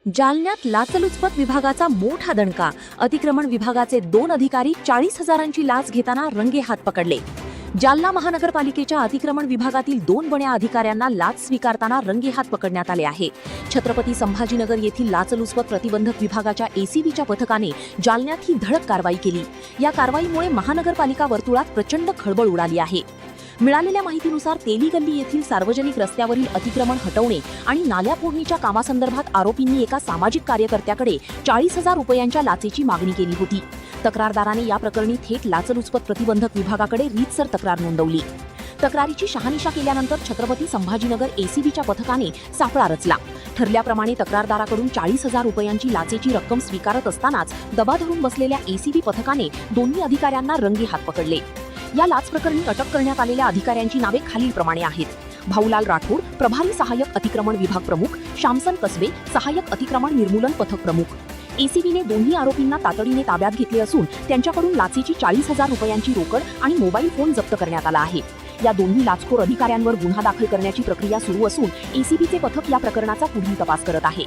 जालन्यात लाचलुचपत विभागाचा मोठा दणका. अतिक्रमण विभागाचे 2 अधिकारी 40,000ची लाच घेताना रंगेहात पकडले. जालना महानगरपालिकेच्या अतिक्रमण विभागातील 2 बड्या अधिकाऱ्यांना लाच स्वीकारताना रंगेहात पकडण्यात आले आहे. छत्रपती संभाजीनगर येथील लाचलुचपत प्रतिबंधक विभागाच्या एसीबीच्या पथकाने जालन्यात ही धडक कारवाई केली. या कारवाईमुळे महानगरपालिका वर्तुळात प्रचंड खळबळ उडाली आहे. मिळालेल्या माहितीनुसार तेली गल्ली येथील सार्वजनिक रस्त्यावरील अतिक्रमण हटवणे आणि नाल्या फोडणीच्या कामासंदर्भात आरोपींनी एका सामाजिक कार्यकर्त्याकडे 40,000 रुपयांच्या लाचेची मागणी केली होती. तक्रारदाराने या प्रकरणी थेट लाचलुचपत प्रतिबंधक विभागाकडे रीतसर तक्रार नोंदवली. तक्रारीची शहानिशा केल्यानंतर छत्रपती संभाजीनगर एसीबीच्या पथकाने सापळा रचला. ठरल्याप्रमाणे तक्रारदाराकडून 40,000 रुपयांची लाचेची रक्कम स्वीकारत असतानाच दबा धरून बसलेल्या एसीबी पथकाने दोन्ही अधिकाऱ्यांना रंगेहात पकडले. या लाच प्रकरणी अटक करण्यात आलेल्या अधिकाऱ्यांची नावे खालीलप्रमाणे आहेत: भाऊलाल राठोड, प्रभारी सहाय्यक अतिक्रमण विभाग प्रमुख, शामसन कसबे, सहाय्यक अतिक्रमण निर्मूलन पथक प्रमुख. एसीबीने दोन्ही आरोपींना तातडीने ताब्यात घेतले असून त्यांच्याकडून लाचेची 40,000 रुपयांची रोकड आणि मोबाईल फोन जप्त करण्यात आला आहे. या दोन्ही लाचखोर अधिकाऱ्यांवर गुन्हा दाखल करण्याची प्रक्रिया सुरू असून एसीबीचे पथक या प्रकरणाचा पुढील तपास करत आहे.